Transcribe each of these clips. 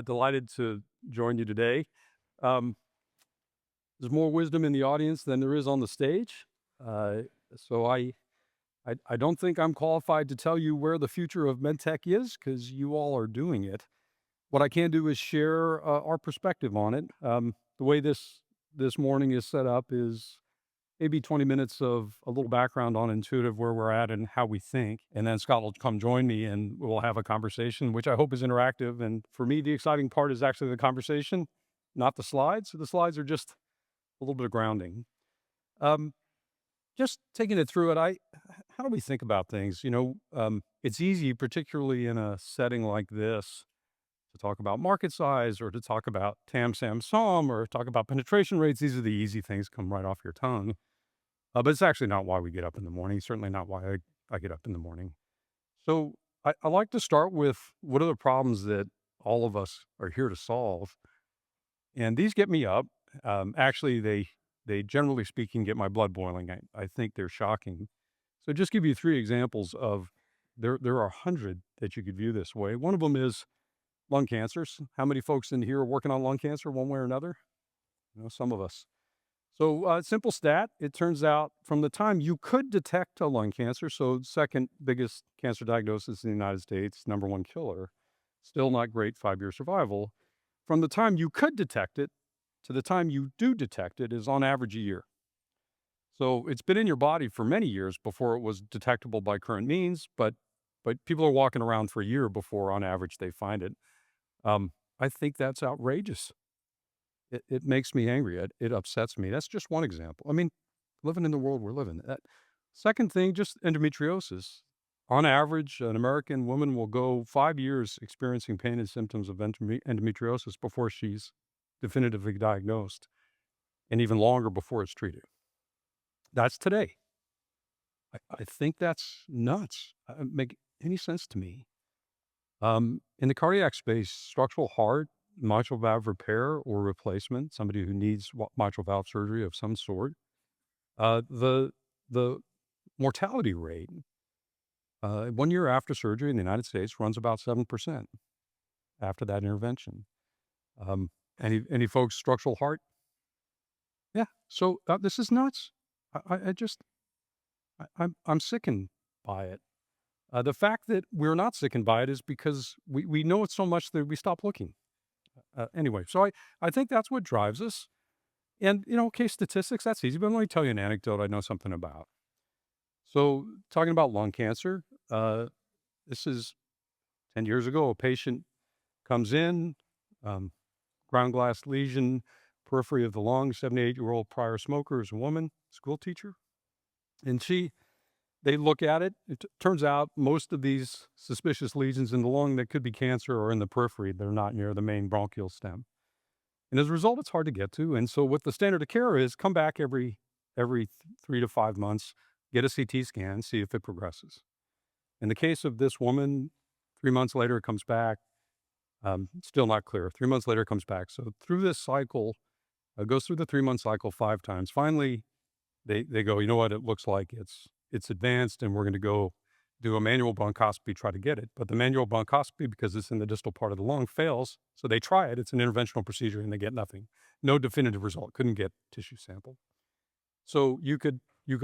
Delighted to join you today. Um, there's more wisdom in the audience than there is on the stage. Uh, so I don't think I'm qualified to tell you where the future of medtech is because you all are doing it. What I can do is share our perspective on it. The way this morning is set up is maybe 20 minutes of a little background on Intuitive, where we're at and how we think. And then Scott will come join me and we'll have a conversation, which I hope is interactive. And for me, the exciting part is actually the conversation, not the slides. The slides are just a little bit of grounding. Um, just taking it through it, how do we think about things? It's easy, particularly in a setting like this, to talk about market size or to talk about TAM, SAM, SOM or talk about penetration rates. These are the easy things come right off your tongue. But it's actually not why we get up in the morning, certainly not why I get up in the morning. So I like to start with what are the problems that all of us are here to solve? And these get me up. Actually, they generally speaking get my blood boiling. I think they're shocking. So just give you three examples of there are 100 that you could view this way. One of them is lung cancers. How many folks in here are working on lung cancer one way or another? Some of us. So, simple stat, it turns out from the time you could detect a lung cancer, so second biggest cancer diagnosis in the United States, number one killer, still not great 5-year survival. From the time you could detect it to the time you do detect it is on average a year. So it's been in your body for many years before it was detectable by current means, but people are walking around for a year before on average they find it. I think that's outrageous. It makes me angry. It upsets me. That's just one example. I mean, living in the world we're living. Second thing, just endometriosis. On average, an American woman will go 5 years experiencing pain and symptoms of endometriosis before she's definitively diagnosed, and even longer before it's treated. That's today. I think that's nuts. Make any sense to me. In the cardiac space, structural heart, mitral valve repair or replacement, somebody who needs mitral valve surgery of some sort, the mortality rate 1 year after surgery in the United States runs about 7% after that intervention. Any folks structural heart? Yeah. So this is nuts. I just I'm sickened by it. The fact that we're not sickened by it is because we know it so much that we stop looking. Anyway, so I think that's what drives us. And, case statistics, that's easy, but let me tell you an anecdote I know something about. So talking about lung cancer, this is 10 years ago, a patient comes in, um, ground glass lesion, periphery of the lung, 78-year-old prior smoker, is a woman, school teacher. And they look at it. It turns out most of these suspicious lesions in the lung that could be cancer are in the periphery. They're not near the main bronchial stem. And as a result, it's hard to get to. And so what the standard of care is, come back every 3 to 5 months, get a CT scan, see if it progresses. In the case of this woman, 3 months later, it comes back. Still not clear. 3 months later, it comes back. So through this cycle, it goes through the 3-month cycle 5 times. Finally, they go, you know what? It looks like it's advanced, and we're going to go do a manual bronchoscopy, try to get it. But the manual bronchoscopy, because it's in the distal part of the lung, fails. So they try it. It's an interventional procedure, and they get nothing. No definitive result. Couldn't get tissue sample. So you could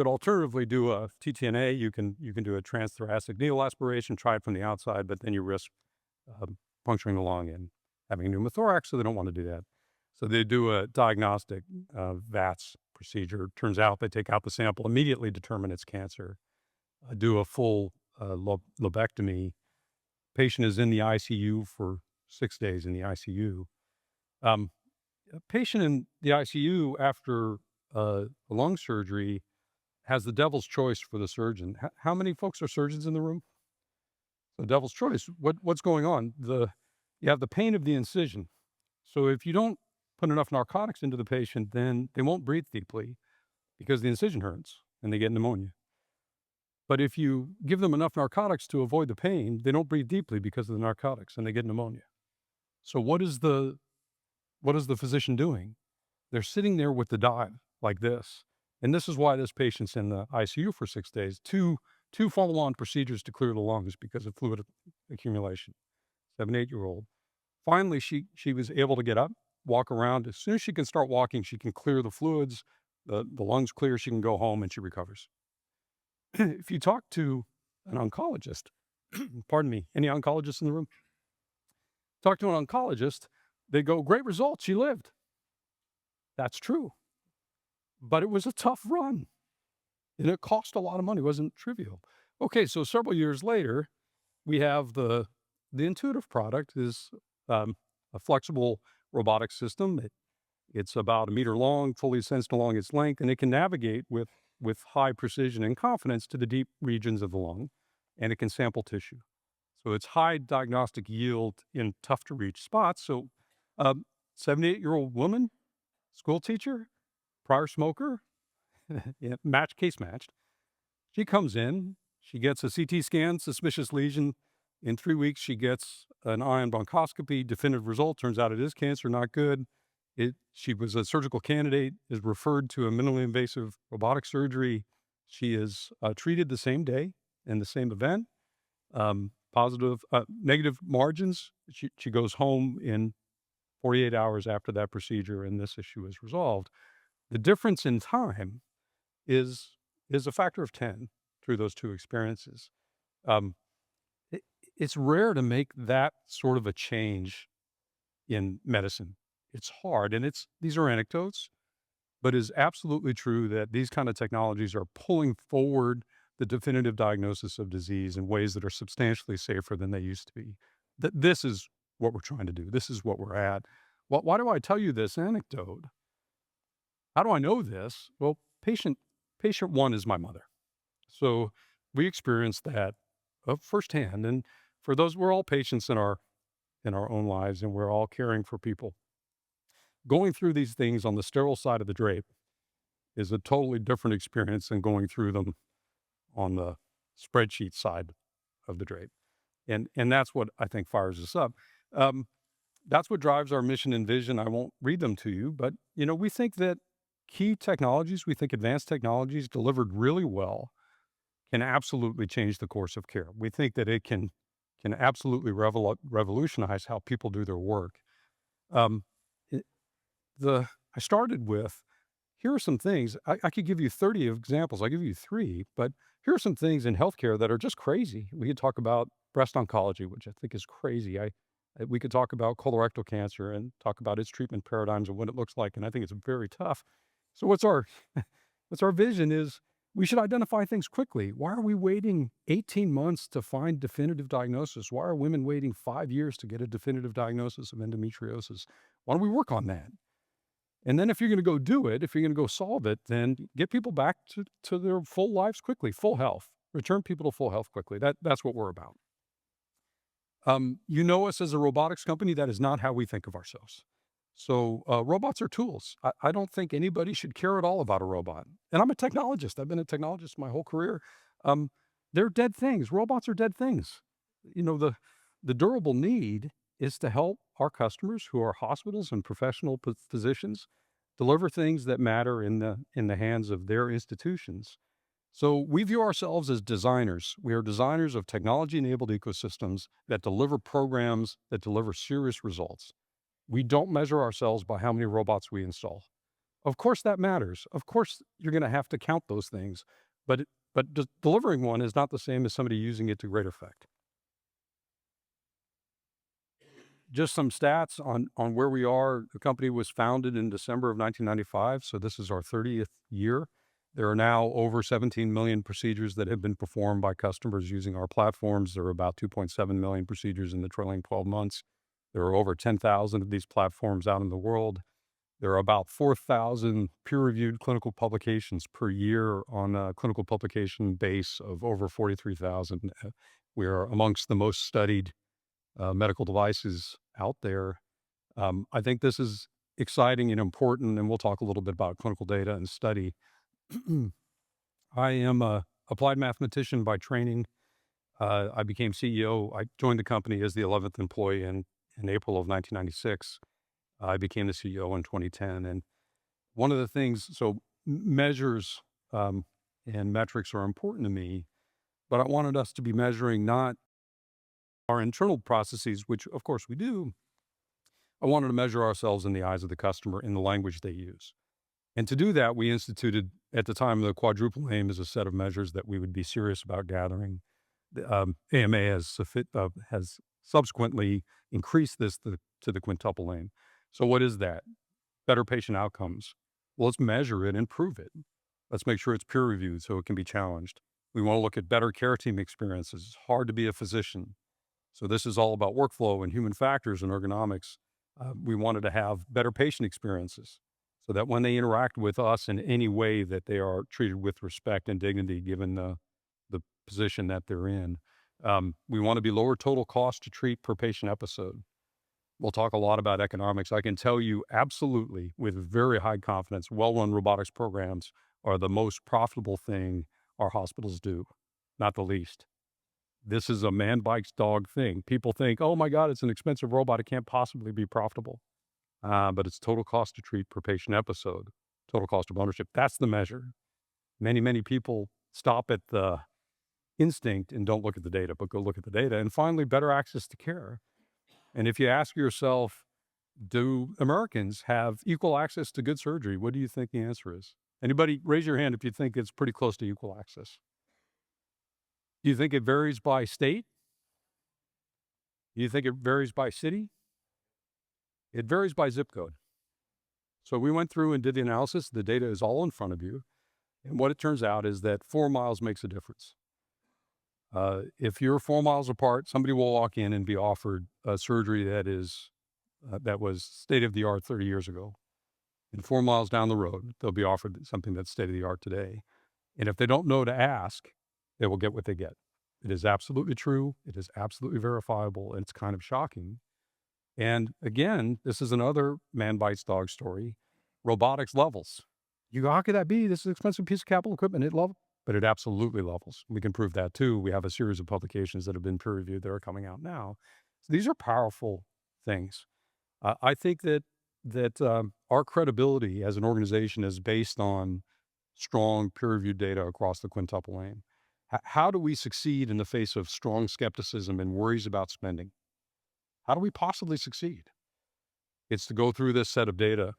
alternatively do a TTNA. You can do a transthoracic needle aspiration, try it from the outside, but then you risk puncturing the lung and having a pneumothorax, so they don't want to do that. So they do a diagnostic VATS procedure. Turns out they take out the sample, immediately determine it's cancer, do a full lobectomy. Patient is in the ICU for 6 days in the ICU. A patient in the ICU after a lung surgery has the devil's choice for the surgeon. How many folks are surgeons in the room? The devil's choice. What's going on? You have the pain of the incision. So if you don't put enough narcotics into the patient, then they won't breathe deeply because the incision hurts and they get pneumonia. But if you give them enough narcotics to avoid the pain, they don't breathe deeply because of the narcotics and they get pneumonia. So what is the physician doing? They're sitting there with the dive like this. And this is why this patient's in the ICU for 6 days. Two follow-on procedures to clear the lungs because of fluid accumulation. 7, 8-year-old. Finally, she was able to get up, walk around. As soon as she can start walking, she can clear the fluids, the lungs clear, she can go home and she recovers. If you talk to an oncologist, pardon me, any oncologists in the room? Talk to an oncologist, they go, great results, she lived. That's true. But it was a tough run and it cost a lot of money. It wasn't trivial. Okay, so several years later, we have the intuitive product is a flexible robotic system. It's about a meter long, fully sensed along its length, and it can navigate with high precision and confidence to the deep regions of the lung, and it can sample tissue. So it's high diagnostic yield in tough to reach spots. So, 78-year-old woman, school teacher, prior smoker, yeah, case matched. She comes in, she gets a CT scan, suspicious lesion. In 3 weeks, she gets an ion bronchoscopy, definitive result. Turns out it is cancer, not good. She was a surgical candidate, is referred to a minimally invasive robotic surgery. She is treated the same day in the same event. Negative margins. She goes home in 48 hours after that procedure, and this issue is resolved. The difference in time is a factor of 10 through those two experiences. Um, it's rare to make that sort of a change in medicine. It's hard, and these are anecdotes, but it's absolutely true that these kind of technologies are pulling forward the definitive diagnosis of disease in ways that are substantially safer than they used to be. This is what we're trying to do. This is what we're at. Why do I tell you this anecdote? How do I know this? Well, patient one is my mother. So we experienced that firsthand. And for those, we're all patients in our own lives, and we're all caring for people. Going through these things on the sterile side of the drape is a totally different experience than going through them on the spreadsheet side of the drape. And that's what I think fires us up. That's what drives our mission and vision. I won't read them to you, but we think that key technologies, we think advanced technologies delivered really well can absolutely change the course of care. We think that it can absolutely revolutionize how people do their work. Um, it, I started with, here are some things. I could give you 30 examples. I'll give you three, but here are some things in healthcare that are just crazy. We could talk about breast oncology, which I think is crazy. We could talk about colorectal cancer and talk about its treatment paradigms and what it looks like, and I think it's very tough. So what's our vision is we should identify things quickly. Why are we waiting 18 months to find definitive diagnosis? Why are women waiting 5 years to get a definitive diagnosis of endometriosis? Why don't we work on that? And then if you're going to go do it, if you're going to go solve it, then get people back to their full lives quickly, full health. Return people to full health quickly. That's what we're about. You know us as a robotics company. That is not how we think of ourselves. So robots are tools. I don't think anybody should care at all about a robot. And I'm a technologist. I've been a technologist my whole career. They're dead things. Robots are dead things. The durable need is to help our customers, who are hospitals and professional physicians, deliver things that matter in the hands of their institutions. So we view ourselves as designers. We are designers of technology-enabled ecosystems that deliver programs that deliver serious results. We don't measure ourselves by how many robots we install. Of course, that matters. Of course, you're going to have to count those things, but delivering one is not the same as somebody using it to great effect. Just some stats on where we are. The company was founded in December of 1995, so this is our 30th year. There are now over 17 million procedures that have been performed by customers using our platforms. There are about 2.7 million procedures in the trailing 12 months. There are over 10,000 of these platforms out in the world. There are about 4,000 peer-reviewed clinical publications per year on a clinical publication base of over 43,000. We are amongst the most studied medical devices out there. I think this is exciting and important, and we'll talk a little bit about clinical data and study. I am a applied mathematician by training. I became CEO. I joined the company as the 11th employee in April of 1996. I became the CEO in 2010. And one of the things, measures and metrics are important to me, but I wanted us to be measuring not our internal processes, which of course we do, I wanted to measure ourselves in the eyes of the customer in the language they use. And to do that, we instituted, at the time, the quadruple aim as a set of measures that we would be serious about gathering. The AMA has subsequently increased this to the quintuple aim. So what is that? Better patient outcomes. Well, let's measure it and prove it. Let's make sure it's peer reviewed so it can be challenged. We want to look at better care team experiences. It's hard to be a physician. So this is all about workflow and human factors and ergonomics. We wanted to have better patient experiences so that when they interact with us in any way that they are treated with respect and dignity given the position that they're in. We want to be lower total cost to treat per patient episode. We'll talk a lot about economics. I can tell you absolutely with very high confidence, well-run robotics programs are the most profitable thing our hospitals do, not the least. This is a man bites dog thing. People think, oh my God, it's an expensive robot. It can't possibly be profitable. But it's total cost to treat per patient episode, total cost of ownership. That's the measure. Many, many people stop at the instinct and don't look at the data, but go look at the data. And finally, better access to care. And if you ask yourself, do Americans have equal access to good surgery? What do you think the answer is? Anybody raise your hand if you think it's pretty close to equal access. Do you think it varies by state? Do you think it varies by city? It varies by zip code. So we went through and did the analysis. The data is all in front of you. And what it turns out is that 4 miles makes a difference. If you're 4 miles apart, somebody will walk in and be offered a surgery that was state of the art 30 years ago. And 4 miles down the road, they'll be offered something that's state of the art today. And if they don't know to ask, they will get what they get. It is absolutely true. It is absolutely verifiable. And it's kind of shocking. And again, this is another man bites dog story. Robotics levels. You go, how could that be? This is an expensive piece of capital equipment. It levels. But it absolutely levels. We can prove that too. We have a series of publications that have been peer reviewed that are coming out now. So these are powerful things. I think that our credibility as an organization is based on strong peer reviewed data across the quintuple aim. How do we succeed in the face of strong skepticism and worries about spending? How do we possibly succeed? It's to go through this set of data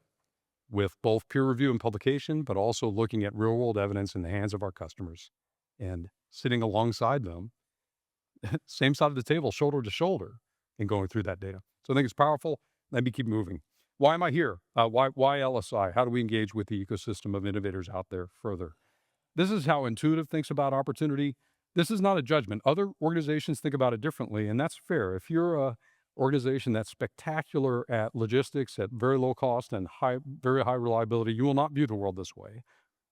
with both peer review and publication, but also looking at real world evidence in the hands of our customers and sitting alongside them, same side of the table, shoulder to shoulder, and going through that data. So I think it's powerful. Let me keep moving. Why am I here? Why LSI? How do we engage with the ecosystem of innovators out there further? This is how Intuitive thinks about opportunity. This is not a judgment. Other organizations think about it differently, and that's fair. If you're a organization that's spectacular at logistics at very low cost and very high reliability, you will not view the world this way.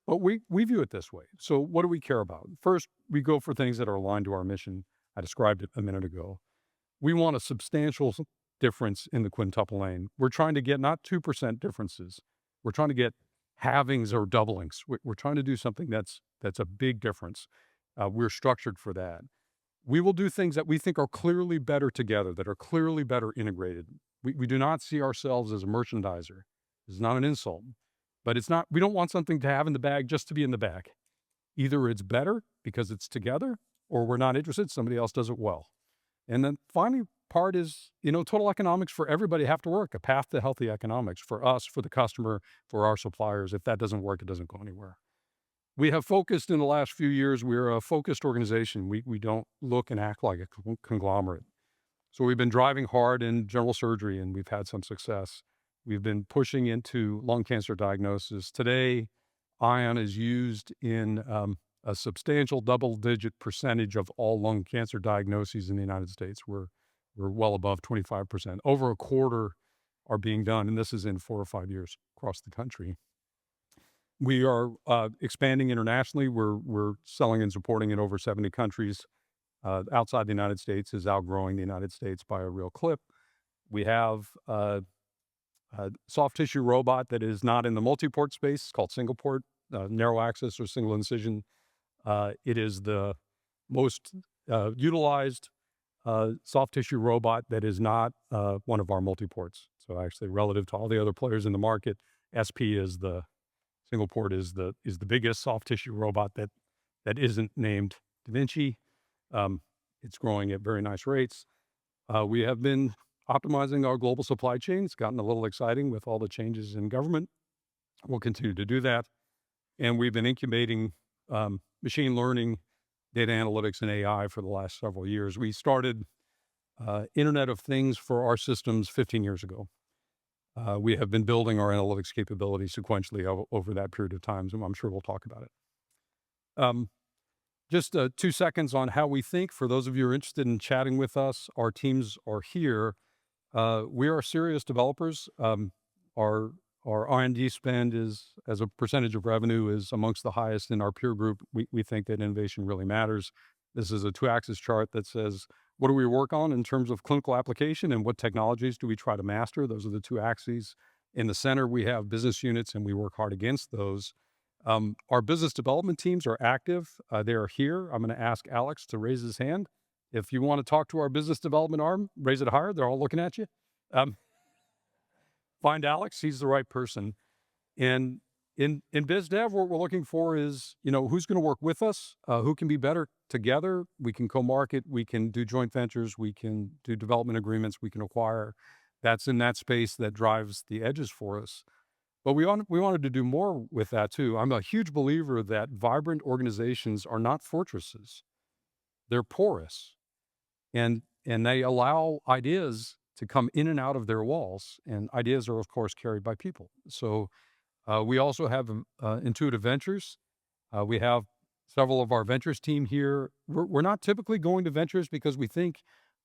But we view it this way. So what do we care about? First, we go for things that are aligned to our mission. I described it a minute ago. We want a substantial difference in the quintuple aim. We're trying to get not 2% differences. We're trying to get halvings or doublings. We're trying to do something that's a big difference. We're structured for that. We will do things that we think are clearly better together, that are clearly better integrated. We do not see ourselves as a merchandiser. It's not an insult, but we don't want something to have in the bag just to be in the bag. Either it's better because it's together, or we're not interested, somebody else does it well. And then finally part is, total economics for everybody have to work, a path to healthy economics for us, for the customer, for our suppliers. If that doesn't work, it doesn't go anywhere. We have focused in the last few years. We're a focused organization. We don't look and act like a conglomerate. So we've been driving hard in general surgery, and we've had some success. We've been pushing into lung cancer diagnosis. Today, Ion is used in a substantial double-digit percentage of all lung cancer diagnoses in the United States. We're well above 25%. Over a quarter are being done, and this is in 4 or 5 years across the country. We are expanding internationally. We're selling and supporting in over 70 countries. Outside the United States is outgrowing the United States by a real clip. We have a soft tissue robot that is not in the multi-port space. It's called single port, narrow access or single incision. It is the most utilized soft tissue robot that is not one of our multi-ports. So actually, relative to all the other players in the market, SP is the single port is the biggest soft tissue robot that isn't named Da Vinci. It's growing at very nice rates. We have been optimizing our global supply chain. It's gotten a little exciting with all the changes in government. We'll continue to do that. And we've been incubating machine learning, data analytics, and AI for the last several years. We started Internet of Things for our systems 15 years ago. We have been building our analytics capability sequentially over that period of time, and I'm sure we'll talk about it. Just 2 seconds on how we think. For those of you who are interested in chatting with us, our teams are here. We are serious developers. Our R&D spend is, as a percentage of revenue, is amongst the highest in our peer group. We think that innovation really matters. This is a 2-axis chart that says, what do we work on in terms of clinical application and what technologies do we try to master? Those are the 2 axes. In the center, we have business units, and we work hard against those. Our business development teams are active. They are here. I'm going to ask Alex to raise his hand. If you want to talk to our business development arm, raise it higher. They're all looking at you. Find Alex. He's the right person. And in biz dev, what we're looking for is, who's going to work with us, who can be better together. We can co-market, we can do joint ventures, we can do development agreements, we can acquire. That's in that space that drives the edges for us. But we wanted to do more with that too. I'm a huge believer that vibrant organizations are not fortresses. They're porous. And they allow ideas to come in and out of their walls. And ideas are, of course, carried by people. So we also have Intuitive Ventures. We have several of our ventures team here. We're not typically going to ventures because we think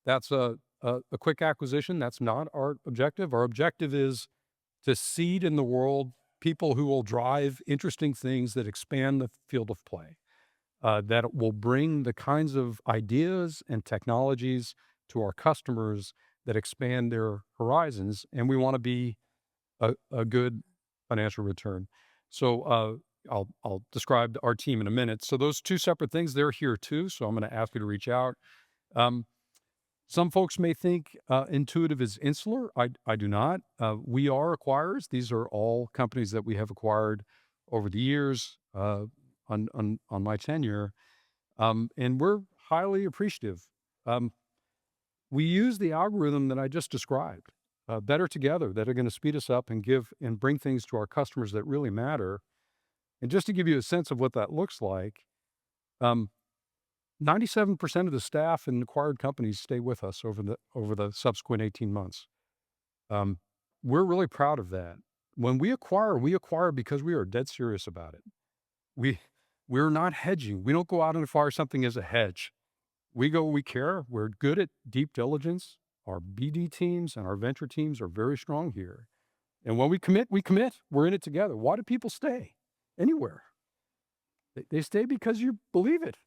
that's a quick acquisition. That's not our objective. Our objective is to seed in the world people who will drive interesting things that expand the field of play, that will bring the kinds of ideas and technologies to our customers that expand their horizons. And we want to be a good financial return. So I'll describe our team in a minute. So those 2 separate things, they're here too. So I'm going to ask you to reach out. Some folks may think Intuitive is insular. I do not. We are acquirers. These are all companies that we have acquired over the years on my tenure. And we're highly appreciative. We use the algorithm that I just described, better together, that are going to speed us up and give and bring things to our customers that really matter. And just to give you a sense of what that looks like, 97% of the staff in acquired companies stay with us over the subsequent 18 months. We're really proud of that. When we acquire because we are dead serious about it. We're not hedging. We don't go out and acquire something as a hedge. We care. We're good at deep diligence. Our BD teams and our venture teams are very strong here. And when we commit, we commit. We're in it together. Why do people stay anywhere? They stay because you believe it.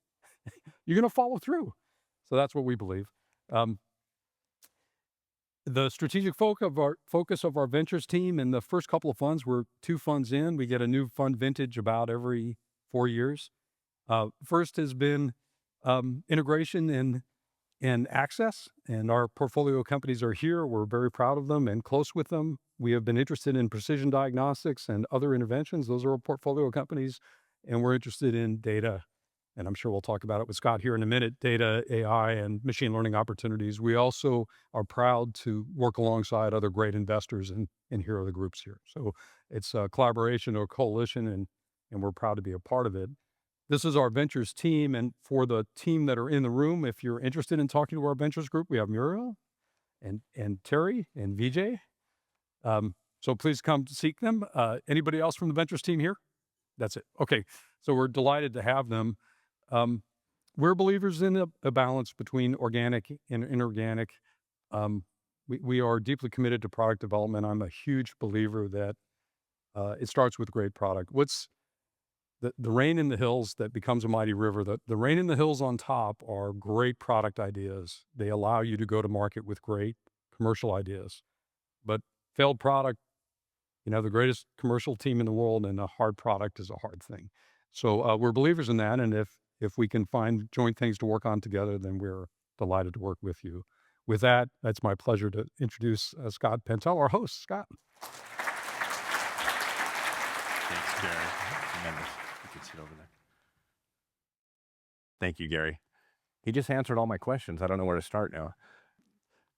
You're going to follow through. So that's what we believe. The strategic focus of our ventures team in the first couple of funds, we're 2 funds in. We get a new fund vintage about every 4 years. First has been integration and access, and our portfolio companies are here. We're very proud of them and close with them. We have been interested in precision diagnostics and other interventions. Those are our portfolio companies, and we're interested in data. And I'm sure we'll talk about it with Scott here in a minute, data, AI, and machine learning opportunities. We also are proud to work alongside other great investors, and here are the groups here. So it's a collaboration or coalition, and we're proud to be a part of it. This is our ventures team, and for the team that are in the room, if you're interested in talking to our ventures group, we have Muriel and Terry and VJ. So please come to seek them. Anybody else from the ventures team here? That's it. Okay, so we're delighted to have them. We're believers in a balance between organic and inorganic. We are deeply committed to product development. I'm a huge believer that it starts with great product. What's the rain in the hills that becomes a mighty river? The rain in the hills on top are great product ideas. They allow you to go to market with great commercial ideas. But failed product, the greatest commercial team in the world, and a hard product is a hard thing. So we're believers in that, and if we can find joint things to work on together, then we're delighted to work with you. With that, it's my pleasure to introduce Scott Pantel, our host. Scott. Thanks, Gary. Tremendous. You can sit over there. Thank you, Gary. He just answered all my questions. I don't know where to start now.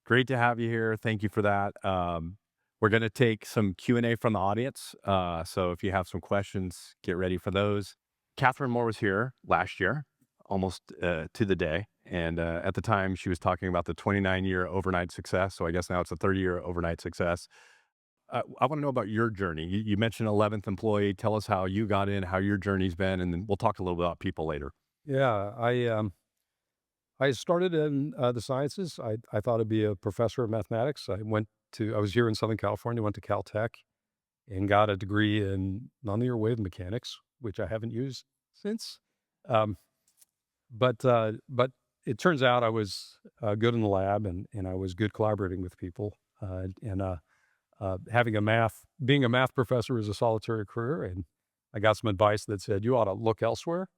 Great to have you here. Thank you for that. We're going to take some Q&A from the audience. So if you have some questions, get ready for those. Catherine Moore was here last year, almost to the day. And at the time, she was talking about the 29-year overnight success. So I guess now it's a 30-year overnight success. I want to know about your journey. You mentioned 11th employee. Tell us how you got in, how your journey's been, and then we'll talk a little bit about people later. Yeah, I started in the sciences. I thought I'd be a professor of mathematics. I was here in Southern California, went to Caltech and got a degree in nonlinear wave mechanics, which I haven't used since. Um, but it turns out I was good in the lab and I was good collaborating with people. Being a math professor is a solitary career. And I got some advice that said, you ought to look elsewhere,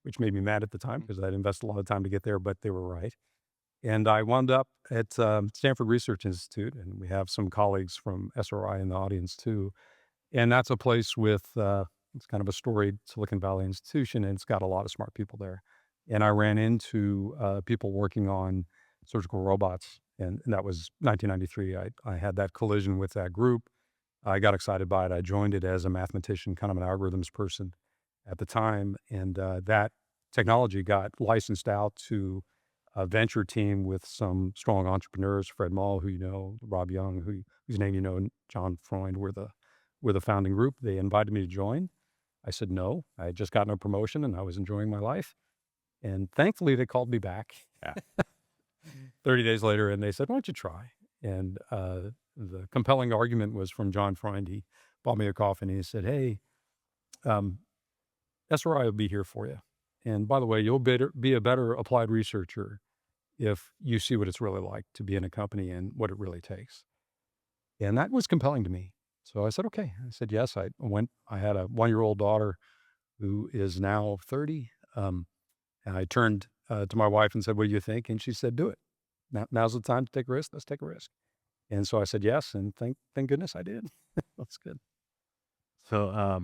which made me mad at the time because I'd invested a lot of time to get there, but they were right. And I wound up at Stanford Research Institute, and we have some colleagues from SRI in the audience too. And that's a place with, it's kind of a storied Silicon Valley institution, and it's got a lot of smart people there. And I ran into people working on surgical robots, and that was 1993. I had that collision with that group. I got excited by it. I joined it as a mathematician, kind of an algorithms person at the time, and that technology got licensed out to a venture team with some strong entrepreneurs, Fred Moll, who you know, Rob Young, whose name you know, and John Freund were the founding group. They invited me to join. I said no. I had just gotten a promotion and I was enjoying my life. And thankfully, they called me back Yeah. 30 days later, and they said, "Why don't you try?" And the compelling argument was from John Freund. He bought me a coffee and he said, "Hey, um, SRI will be here for you. And by the way, you'll be a better applied researcher if you see what it's really like to be in a company and what it really takes." And that was compelling to me. So I said, okay. I said, yes. I had a 1-year-old daughter who is now 30. And I turned to my wife and said, what do you think? And she said, do it. Now's the time to take a risk. Let's take a risk. And so I said, yes. And thank goodness I did. That's good. So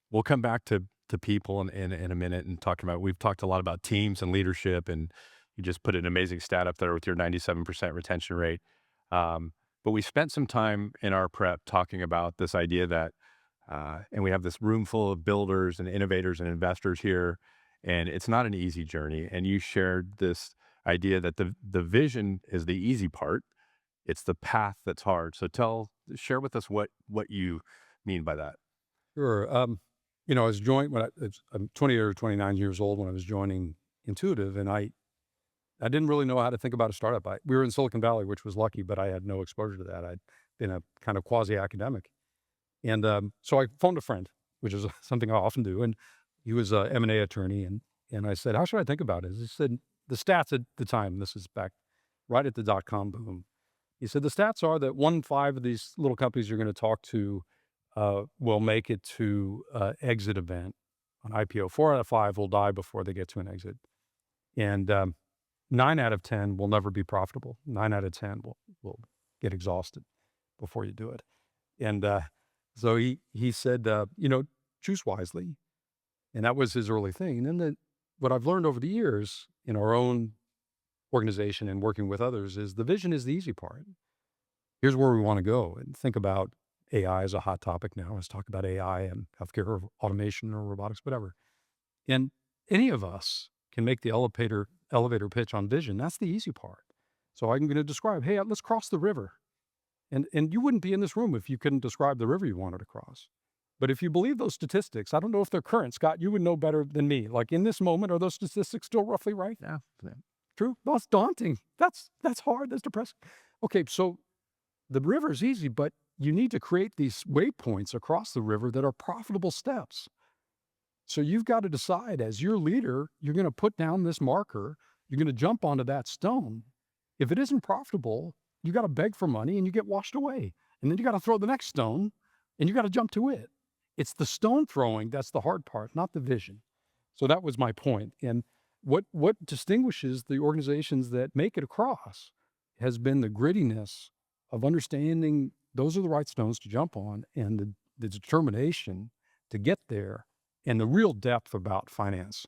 we'll come back to people in a minute and we've talked a lot about teams and leadership, and you just put an amazing stat up there with your 97% retention rate. But we spent some time in our prep talking about this idea that, and we have this room full of builders and innovators and investors here, and it's not an easy journey. And you shared this idea that the vision is the easy part. It's the path that's hard. So share with us what you mean by that. Sure. I was I'm 28 or 29 years old when I was joining Intuitive, and I didn't really know how to think about a startup. We were in Silicon Valley, which was lucky, but I had no exposure to that. I'd been a kind of quasi-academic. And so I phoned a friend, which is something I often do. And he was a M&A attorney. And I said, how should I think about it? He said, the stats at the time, this is back right at the dot-com boom. He said, the stats are that 1 in 5 of these little companies you're going to talk to will make it to exit event on IPO. 4 out of 5 will die before they get to an exit. And 9 out of 10 will never be profitable. 9 out of 10 will get exhausted before you do it. And so he said, choose wisely. And that was his early thing. And then what I've learned over the years in our own organization and working with others is the vision is the easy part. Here's where we want to go. And think about AI as a hot topic now. Let's talk about AI and healthcare or automation or robotics, whatever. And any of us can make the elevator pitch on vision. That's the easy part. So I'm going to describe, hey, let's cross the river. And you wouldn't be in this room if you couldn't describe the river you wanted to cross. But if you believe those statistics, I don't know if they're current. Scott, you would know better than me. Like in this moment, are those statistics still roughly right? Yeah. True? That's daunting. That's hard. That's depressing. Okay, so the river is easy, but you need to create these waypoints across the river that are profitable steps. So you've got to decide as your leader, you're going to put down this marker, you're going to jump onto that stone. If it isn't profitable, you got to beg for money and you get washed away. And then you got to throw the next stone and you got to jump to it. It's the stone throwing that's the hard part, not the vision. So that was my point. And what distinguishes the organizations that make it across has been the grittiness of understanding those are the right stones to jump on and the determination to get there and the real depth about finance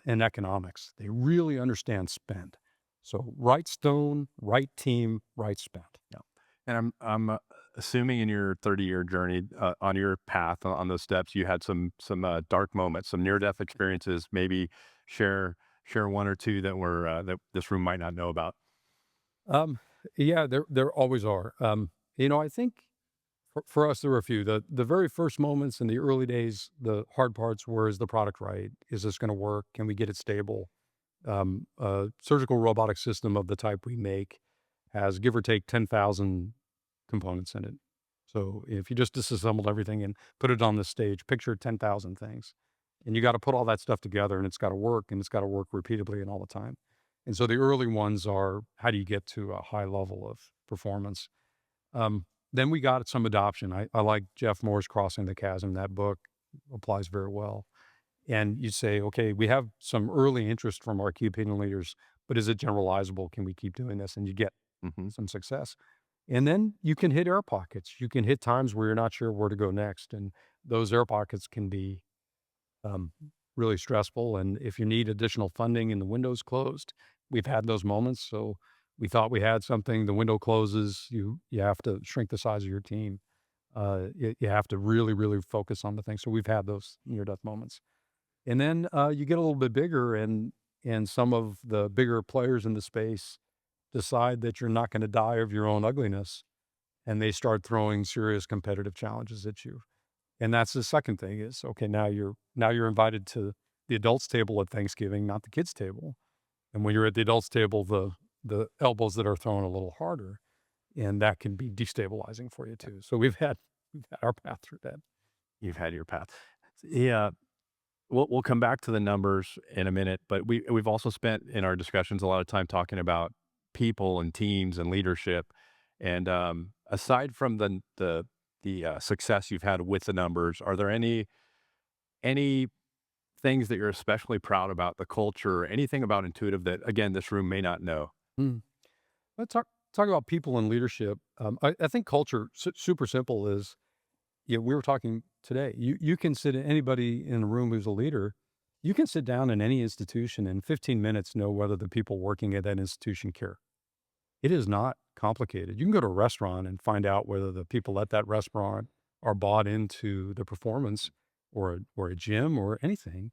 and economics. They really understand spend. So right stone, right team, right spent. Yeah. And I'm assuming in your 30-year journey on your path on those steps, you had some dark moments, some near death experiences. Maybe share share one or two that were that this room might not know about. Um, yeah, there always are. I think for us there were a few. The very first moments in the early days, the hard parts were, is the product right? Is this going to work? Can we get it stable? A surgical robotic system of the type we make has give or take 10,000 components in it. So if you just disassembled everything and put it on the stage, picture 10,000 things. And you got to put all that stuff together and it's got to work and it's got to work repeatedly and all the time. And so the early ones are, how do you get to a high level of performance? Then we got some adoption. I like Jeff Moore's Crossing the Chasm. That book applies very well. And you say, okay, we have some early interest from our key opinion leaders, but is it generalizable? Can we keep doing this? And you get Hmm. some success. And then you can hit air pockets. You can hit times where you're not sure where to go next. And those air pockets can be um, really stressful. And if you need additional funding and the window's closed, we've had those moments. So we thought we had something, the window closes, you have to shrink the size of your team. You have to really, really focus on the thing. So we've had those near death moments. And then you get a little bit bigger and some of the bigger players in the space decide that you're not going to die of your own ugliness and they start throwing serious competitive challenges at you. And that's the second thing is, okay, now you're invited to the adults table at Thanksgiving, not the kids table. And when you're at the adults table, the elbows that are thrown a little harder, and that can be destabilizing for you too. So we've had our path through that. You've had your path. Yeah. We'll come back to the numbers in a minute, but we've also spent in our discussions a lot of time talking about people and teams and leadership. And aside from the success you've had with the numbers, are there any things that you're especially proud about the culture, or anything about Intuitive that again this room may not know? Mm. Let's talk about people and leadership. I think culture, super simple, is we were talking today. You can sit anybody in a room who's a leader. You can sit down in any institution in 15 minutes know whether the people working at that institution care. It is not complicated. You can go to a restaurant and find out whether the people at that restaurant are bought into the performance or a gym or anything.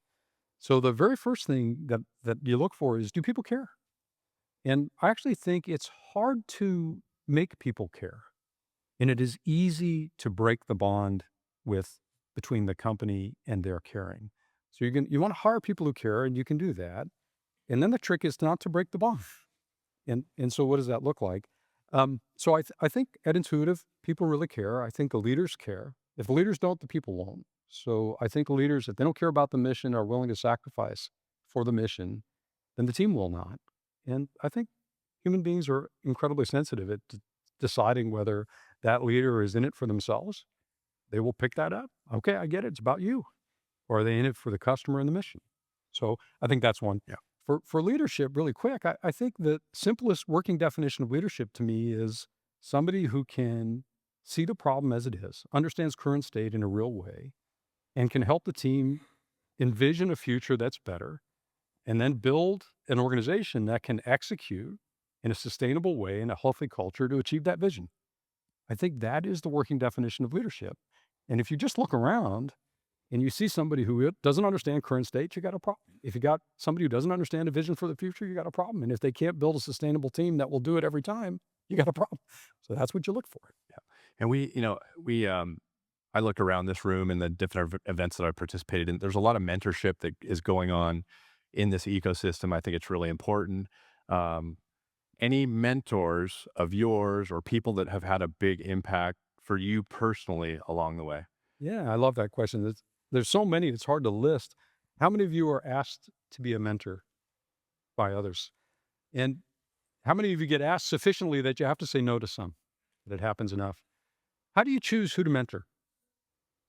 So the very first thing that you look for is, do people care? And I actually think it's hard to make people care. And it is easy to break the bond with between the company and their caring. So you want to hire people who care and you can do that. And then the trick is not to break the bond. And so what does that look like? So I think at Intuitive, people really care. I think the leaders care. If the leaders don't, the people won't. So I think the leaders, if they don't care about the mission, are willing to sacrifice for the mission, then the team will not. And I think human beings are incredibly sensitive at deciding whether that leader is in it for themselves. They will pick that up. Okay, I get it. It's about you. Or are they in it for the customer and the mission? So I think that's one. Yeah. For leadership, really quick, I think the simplest working definition of leadership to me is somebody who can see the problem as it is, understands current state in a real way, and can help the team envision a future that's better, and then build an organization that can execute in a sustainable way in a healthy culture to achieve that vision. I think that is the working definition of leadership. And if you just look around and you see somebody who doesn't understand current state, you got a problem. If you got somebody who doesn't understand a vision for the future, you got a problem. And if they can't build a sustainable team that will do it every time, you got a problem. So that's what you look for. Yeah. And I look around this room and the different events that I've participated in. There's a lot of mentorship that is going on in this ecosystem. I think it's really important. Um, any mentors of yours or people that have had a big impact for you personally along the way? Yeah, I love that question. There's so many, it's hard to list. How many of you are asked to be a mentor by others? And how many of you get asked sufficiently that you have to say no to some? That it happens enough. How do you choose who to mentor?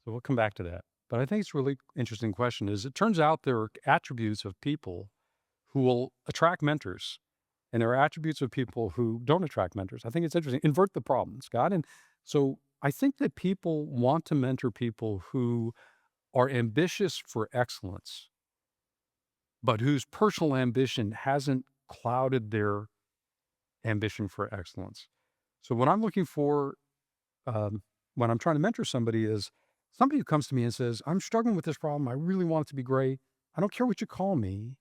So we'll come back to that. But I think it's a really interesting question is it turns out there are attributes of people who will attract mentors and there are attributes of people who don't attract mentors. I think it's interesting. Invert the problem, Scott. And so I think that people want to mentor people who are ambitious for excellence, but whose personal ambition hasn't clouded their ambition for excellence. So what I'm looking for um, when I'm trying to mentor somebody is somebody who comes to me and says, I'm struggling with this problem. I really want it to be great. I don't care what you call me.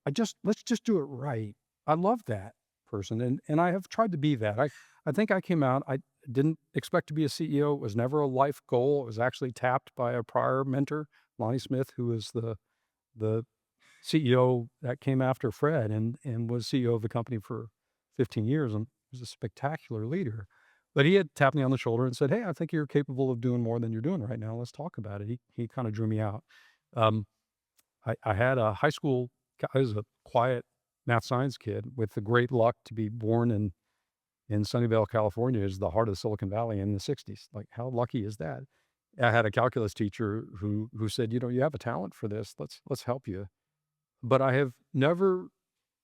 Let's just do it right. I love that person. And I have tried to be that. I think I came out, I didn't expect to be a CEO. It was never a life goal. It was actually tapped by a prior mentor, Lonnie Smith, who was the CEO that came after Fred and was CEO of the company for 15 years and was a spectacular leader. But he had tapped me on the shoulder and said, "Hey, I think you're capable of doing more than you're doing right now. Let's talk about it." He kind of drew me out. Um, I had a high school. I was a quiet math science kid with the great luck to be born in Sunnyvale, California, is the heart of Silicon Valley in the '60s. Like, how lucky is that? I had a calculus teacher who said, "You know, you have a talent for this. Let's help you." But I have never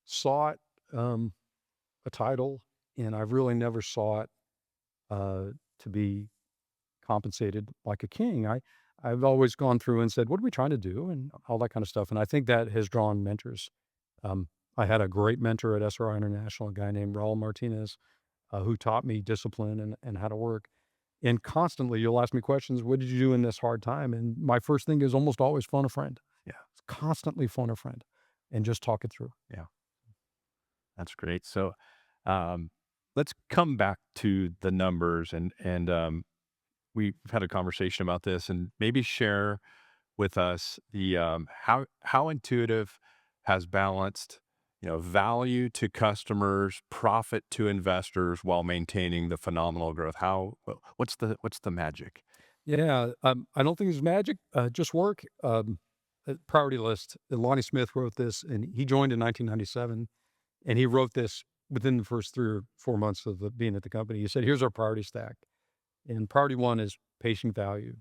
sought, a title, and I've really never sought, to be compensated like a king. I've always gone through and said, "What are we trying to do?" And all that kind of stuff, and I think that has drawn mentors. Um, I had a great mentor at SRI International, a guy named Raul Martinez, who taught me discipline and how to work. And constantly, you'll ask me questions, "What did you do in this hard time?" And my first thing is almost always phone a friend. Yeah. It's constantly phone a friend and just talk it through. Yeah. That's great. So, um, let's come back to the numbers and we've had a conversation about this and maybe share with us the how intuitive has balanced value to customers, profit to investors while maintaining the phenomenal growth. What's the magic? Yeah, I don't think it's magic, just work. Priority list. Lonnie Smith wrote this, and he joined in 1997, and he wrote this within the first 3 or 4 months of being at the company. He said, "Here's our priority stack, and priority one is patient value,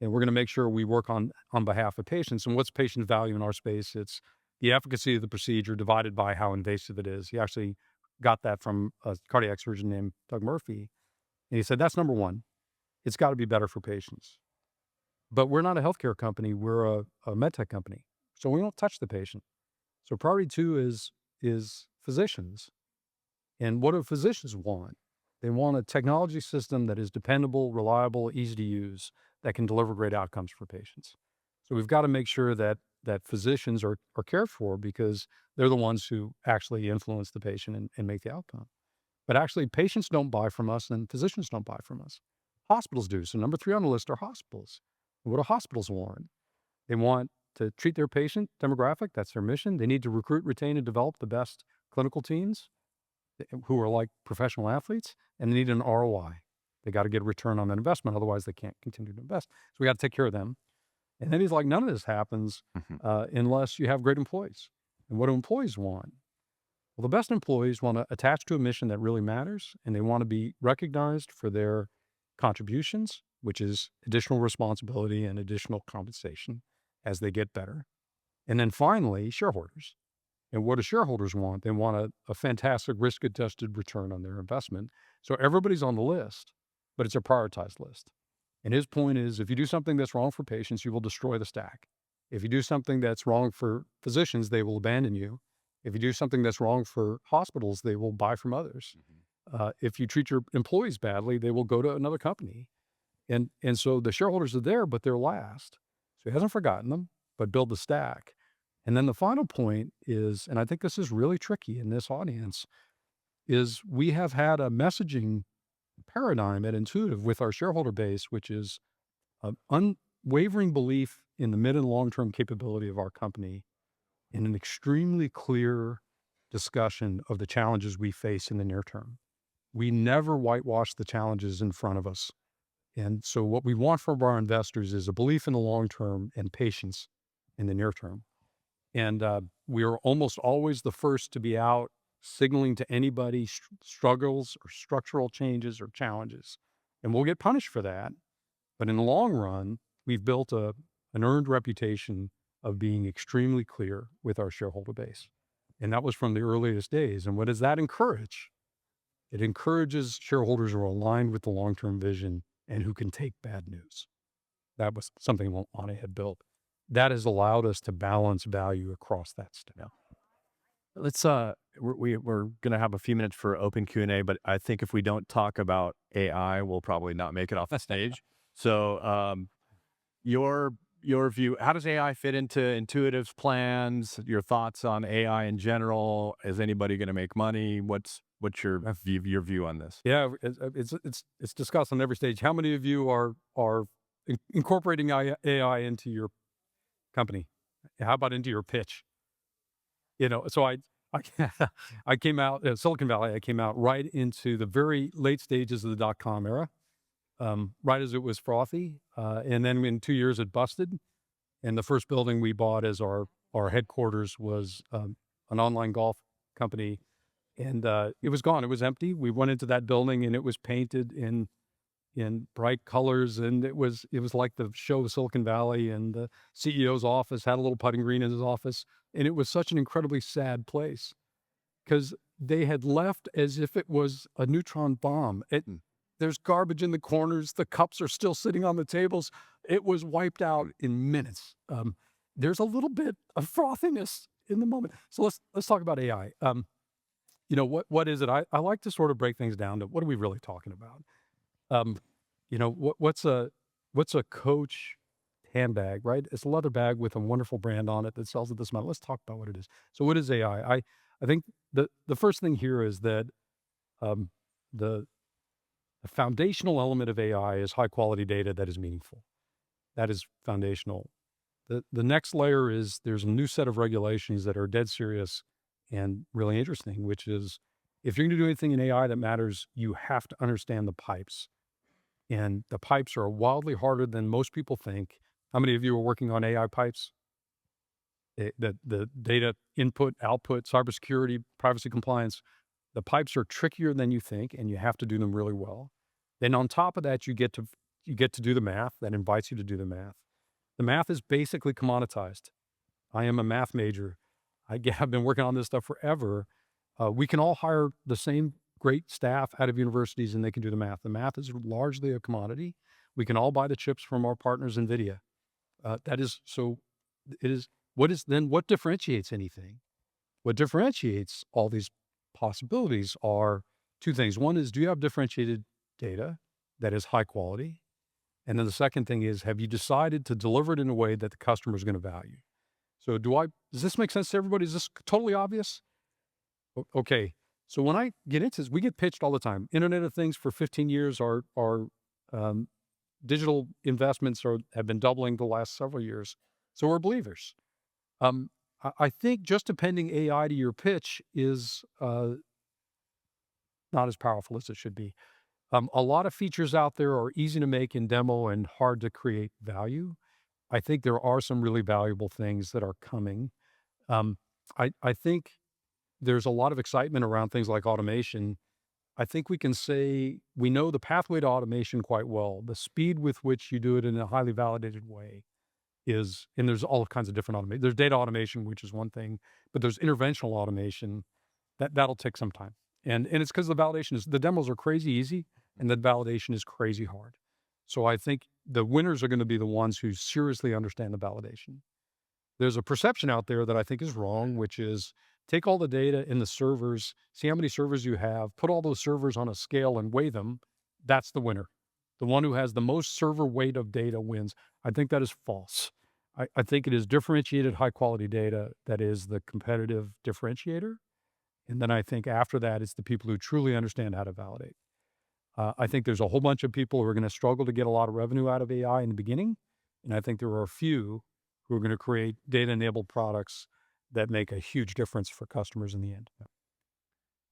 and we're going to make sure we work on behalf of patients. And what's patient value in our space? It's the efficacy of the procedure divided by how invasive it is." He actually got that from a cardiac surgeon named Doug Murphy, and he said, "That's number one. It's got to be better for patients." But we're not a healthcare company, we're a med tech company, so we don't touch the patient. So priority 2 is physicians, and what do physicians want? They want a technology system that is dependable, reliable, easy to use, that can deliver great outcomes for patients. So we've got to make sure that physicians are cared for because they're the ones who actually influence the patient and make the outcome. But actually, patients don't buy from us and physicians don't buy from us. Hospitals do. So number 3 on the list are hospitals. What do hospitals want? They want to treat their patient demographic. That's their mission. They need to recruit, retain, and develop the best clinical teams who are like professional athletes, and they need an ROI. They got to get a return on that investment. Otherwise, they can't continue to invest. So we got to take care of them. And then he's like, none of this happens Mhm. unless you have great employees. And what do employees want? Well, the best employees want to attach to a mission that really matters, and they want to be recognized for their contributions, which is additional responsibility and additional compensation as they get better. And then finally, shareholders. And what do shareholders want? They want a fantastic risk adjusted return on their investment. So everybody's on the list, but it's a prioritized list. And his point is if you do something that's wrong for patients, you will destroy the stack. If you do something that's wrong for physicians, they will abandon you. If you do something that's wrong for hospitals, they will buy from others. Mhm. If you treat your employees badly, they will go to another company. And so the shareholders are there, but they're last. So he hasn't forgotten them, but build the stack. And then the final point is, and I think this is really tricky in this audience, is we have had a messaging paradigm at Intuitive with our shareholder base, which is an unwavering belief in the mid and long term capability of our company and an extremely clear discussion of the challenges we face in the near term. We never whitewash the challenges in front of us. And so, what we want from our investors is a belief in the long term and patience in the near term. And we are almost always the first to be out signaling to anybody struggles or structural changes or challenges. And we'll get punished for that. But in the long run, we've built an earned reputation of being extremely clear with our shareholder base. And that was from the earliest days. And what does that encourage? It encourages shareholders who are aligned with the long term vision and who can take bad news. That was something Lonnie had built. That has allowed us to balance value across that step. Let's we're gonna have a few minutes for open Q&A, but I think if we don't talk about AI, we'll probably not make it off the stage. So, your your view, how does AI fit into Intuitive's plans? Your thoughts on AI in general? Is anybody going to make money? What's your view on this? Yeah, it's discussed on every stage. How many of you are incorporating AI into your company? How about into your pitch? So I I came out Silicon Valley. I came out right into the very late stages of the dot-com era, right as it was frothy, and then in 2 years it busted. And the first building we bought as our headquarters was an online golf company, and it was gone. It was empty. We went into that building and it was painted in bright colors, and it was like the show of Silicon Valley. And the CEO's office had a little putting green in his office, and it was such an incredibly sad place because they had left as if it was a neutron bomb. There's garbage in the corners. The cups are still sitting on the tables. It was wiped out in minutes. There's a little bit of frothiness in the moment. So let's talk about AI. What is it? I like to sort of break things down to what are we really talking about? Um, what's a Coach handbag, right? It's a leather bag with a wonderful brand on it that sells at this amount. Let's talk about what it is. So what is AI? I think the first thing here is that um, the the foundational element of AI is high quality data that is meaningful. That is foundational. The next layer is there's a new set of regulations that are dead serious and really interesting, which is if you're going to do anything in AI that matters, you have to understand the pipes. And the pipes are wildly harder than most people think. How many of you are working on AI pipes? The data input, output, cybersecurity, privacy compliance, the pipes are trickier than you think, and you have to do them really well. Then on top of that, you get to do the math. That invites you to do the math. The math is basically commoditized. I am a math major. I've been working on this stuff forever. We can all hire the same great staff out of universities, and they can do the math. The math is largely a commodity. We can all buy the chips from our partners, NVIDIA. That is so. It is what differentiates anything? What differentiates all these possibilities are two things. One is, do you have differentiated data that is high quality? And then the second thing is, have you decided to deliver it in a way that the customer is going to value? So does this make sense to everybody? Is this totally obvious? Okay. So when I get into this, we get pitched all the time. Internet of Things for 15 years, our um, digital investments have been doubling the last several years. So we're believers. I think just appending AI to your pitch is not as powerful as it should be. A lot of features out there are easy to make in demo and hard to create value. I think there are some really valuable things that are coming. Um, I think there's a lot of excitement around things like automation. I think we can say we know the pathway to automation quite well. The speed with which you do it in a highly validated way and there's all kinds of different automation. There's data automation, which is one thing, but there's interventional automation that'll take some time. And it's because the demos are crazy easy and the validation is crazy hard. So I think the winners are going to be the ones who seriously understand the validation. There's a perception out there that I think is wrong, which is take all the data in the servers, see how many servers you have, put all those servers on a scale and weigh them. That's the winner. The one who has the most server weight of data wins. I think that is false. I think it is differentiated high quality data that is the competitive differentiator. And then I think after that, it's the people who truly understand how to validate. I think there's a whole bunch of people who are going to struggle to get a lot of revenue out of AI in the beginning. And I think there are a few who are going to create data-enabled products that make a huge difference for customers in the end.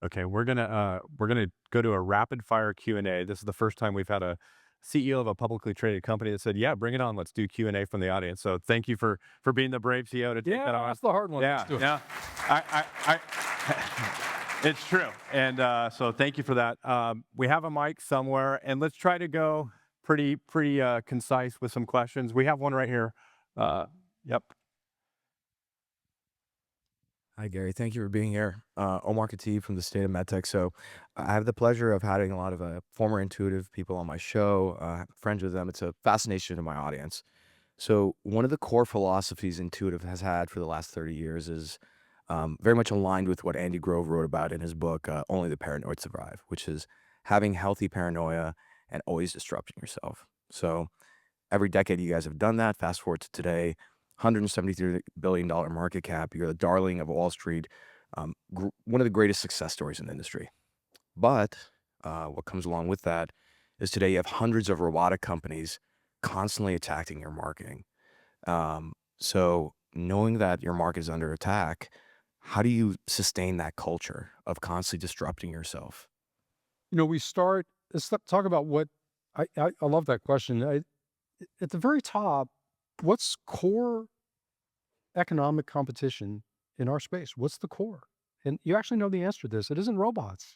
Okay, we're gonna go to a rapid fire Q&A. This is the first time we've had a CEO of a publicly traded company that said, "Yeah, bring it on. Let's do Q&A from the audience." So thank you for being the brave CEO to take that on. That's the hard one. Yeah, Let's do it. yeah. It's true. And so thank you for that. We have a mic somewhere, and let's try to go pretty concise with some questions. We have one right here. Yep. Hi, Gary. Thank you for being here. Omar Khatib from the state of MedTech. So I have the pleasure of having a lot of former Intuitive people on my show, friends with them. It's a fascination to my audience. So one of the core philosophies Intuitive has had for the last 30 years is very much aligned with what Andy Grove wrote about in his book, Only the Paranoid Survive, which is having healthy paranoia and always disrupting yourself. So every decade you guys have done that. Fast forward to today, $173 billion market cap. You're the darling of Wall Street, one of the greatest success stories in the industry. But what comes along with that is today you have hundreds of robotic companies constantly attacking your marketing. So knowing that your market is under attack, how do you sustain that culture of constantly disrupting yourself? Let's talk about what I love that question. At the very top, what's core economic competition in our space? What's the core? And you actually know the answer to this. It isn't robots.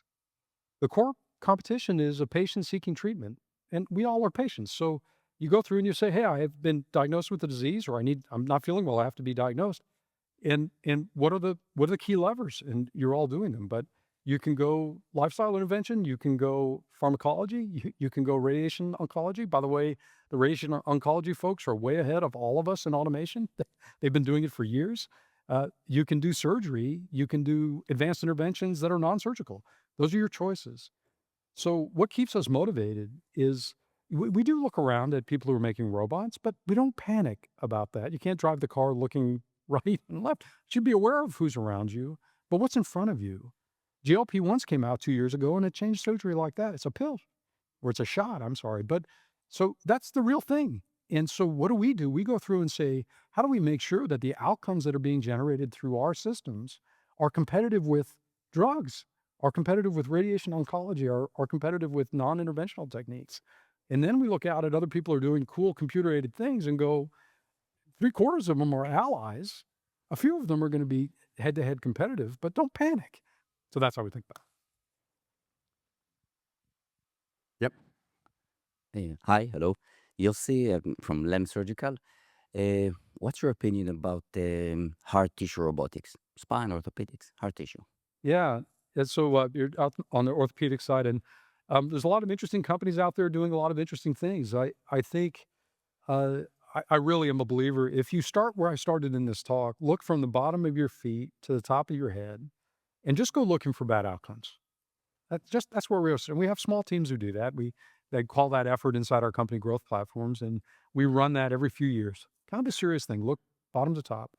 The core competition is a patient seeking treatment, and we all are patients. So you go through and you say, "Hey, I have been diagnosed with a disease, or I'm not feeling well. I have to be diagnosed." And what are the key levers? And you're all doing them. But you can go lifestyle intervention, you can go pharmacology, you can go radiation oncology. By the way, the radiation oncology folks are way ahead of all of us in automation. They've been doing it for years. You can do surgery, you can do advanced interventions that are non-surgical. Those are your choices. So what keeps us motivated is we do look around at people who are making robots, but we don't panic about that. You can't drive the car looking right and left. You should be aware of who's around you, but what's in front of you. GLP-1s came out 2 years ago and it changed surgery like that. It's a pill or it's a shot. I'm sorry. But so that's the real thing. And so what do? We go through and say, how do we make sure that the outcomes that are being generated through our systems are competitive with drugs, are competitive with radiation oncology, are competitive with non-interventional techniques? And then we look out at other people who are doing cool computer-aided things and go, three-quarters of them are allies. A few of them are going to be head-to-head competitive, but don't panic. So that's how we think about Yep. Hi, hello. Yossi from LEM Surgical. What's your opinion about heart tissue robotics, spine orthopedics, heart tissue? it. Yeah. And so you're out on the orthopedic side, and there's a lot of interesting companies out there doing a lot of interesting things. I think I really am a believer. If you start where I started in this talk, look from the bottom of your feet to the top of your head, and just go looking for bad outcomes. That's where we are. And we have small teams who do that. They call that effort inside our company growth platforms, and we run that every few years. Kind of a serious thing. Look bottom to top.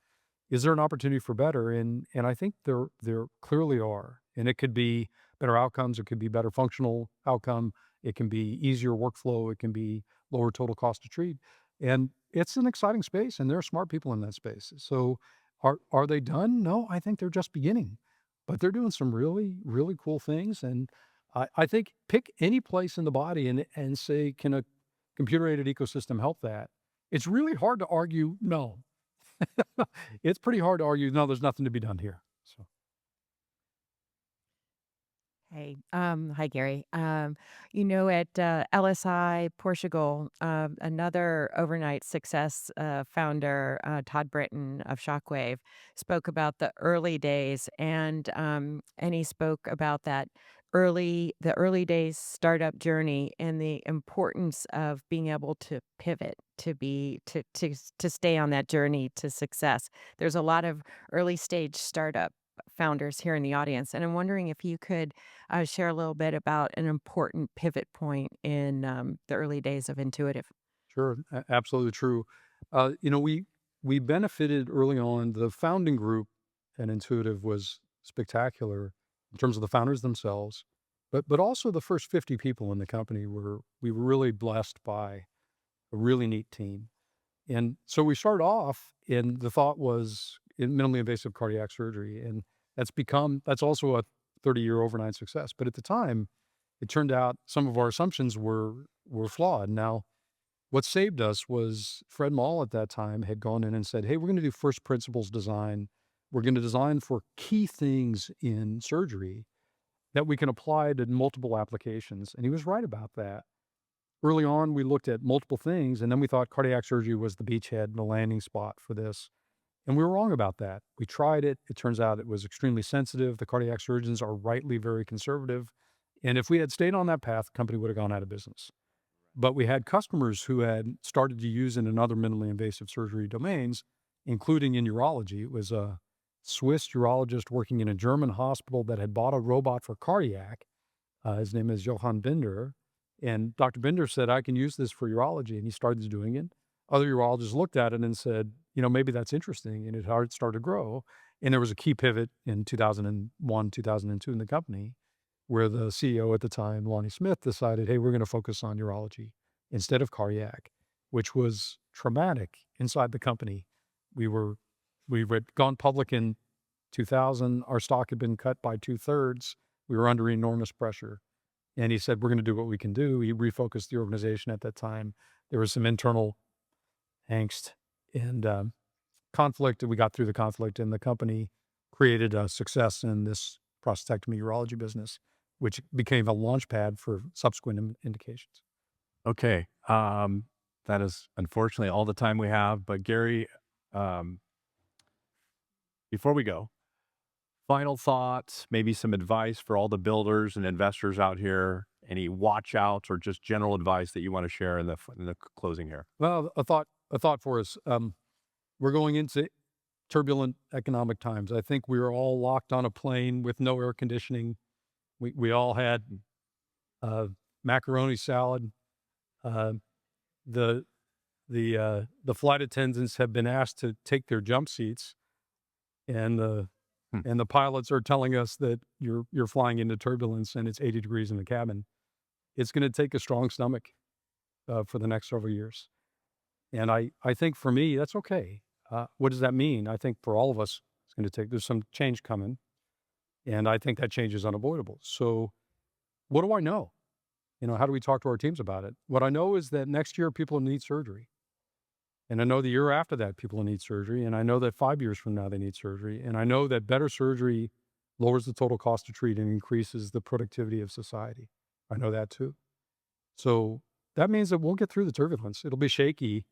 Is there an opportunity for better? And I think there clearly are. And it could be better outcomes. It could be better functional outcome. It can be easier workflow. It can be lower total cost to treat. And it's an exciting space, and there are smart people in that space. So are they done? No, I think they're just beginning. But they're doing some really, really cool things. And I think pick any place in the body and say, can a computer-aided ecosystem help that? It's really hard to argue no. It's pretty hard to argue, no, there's nothing to be done here. So Hey, hi Gary. At LSI Portugal, another overnight success founder, Todd Britton of Shockwave, spoke about the early days, and he spoke about the early days startup journey and the importance of being able to pivot to stay on that journey to success. There's a lot of early stage startup founders here in the audience, and I'm wondering if you could share a little bit about an important pivot point in the early days of Intuitive. sure, absolutely true. We benefited early on. The founding group and Intuitive was spectacular in terms of the founders themselves, but also the first 50 people in the company we were really blessed by a really neat team. And so we started off, and the thought was in minimally invasive cardiac surgery, and that's also a 30-year overnight success. But at the time, it turned out some of our assumptions were flawed. Now, what saved us was Fred Moll at that time had gone in and said, "Hey, we're going to do first principles design. We're going to design for key things in surgery that we can apply to multiple applications." And he was right about that. Early on, we looked at multiple things, and then we thought cardiac surgery was the beachhead, the landing spot for this. And we were wrong about that. We tried it. It turns out it was extremely sensitive. The cardiac surgeons are rightly very conservative. And if we had stayed on that path, the company would have gone out of business. But we had customers who had started to use it in other minimally invasive surgery domains, including in urology. It was Swiss urologist working in a German hospital that had bought a robot for cardiac. His name is Johann Binder. And Dr. Binder said, I can use this for urology. And he started doing it. Other urologists looked at it and said, maybe that's interesting. And it started to grow. And there was a key pivot in 2001, 2002 in the company where the CEO at the time, Lonnie Smith, decided, hey, we're going to focus on urology instead of cardiac, which was traumatic inside the company. We had gone public in 2000. Our stock had been cut by 2/3. We were under enormous pressure. And he said, we're going to do what we can do. He refocused the organization at that time. There was some internal angst and conflict, and we got through the conflict, and the company created a success in this prostatectomy urology business, which became a launch pad for subsequent indications. Okay. That is unfortunately all the time we have. But Gary, before we go, final thoughts, maybe some advice for all the builders and investors out here, any watch outs or just general advice that you want to share in the closing here? Well, a thought for us. We're going into turbulent economic times. I think we were all locked on a plane with no air conditioning. We all had macaroni salad. The flight attendants have been asked to take their jump seats, and the pilots are telling us that you're flying into turbulence and it's 80 degrees in the cabin. It's going to take a strong stomach for the next several years. And I think for me, that's okay. What does that mean? I think for all of us, there's some change coming. And I think that change is unavoidable. So what do I know? How do we talk to our teams about it? What I know is that next year people will need surgery. And I know the year after that people will need surgery. And I know that 5 years from now they need surgery. And I know that better surgery lowers the total cost to treat and increases the productivity of society. I know that too. So that means that we'll get through the turbulence. It'll be shaky.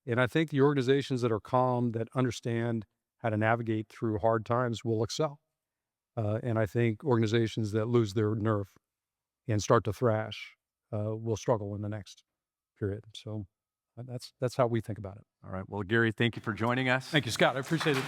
And I think the organizations that are calm, that understand how to navigate through hard times will excel. And I think organizations that lose their nerve and start to thrash will struggle in the next period. So that's how we think about it. All right. Well, Gary, thank you for joining us. Thank you, Scott. I appreciate it.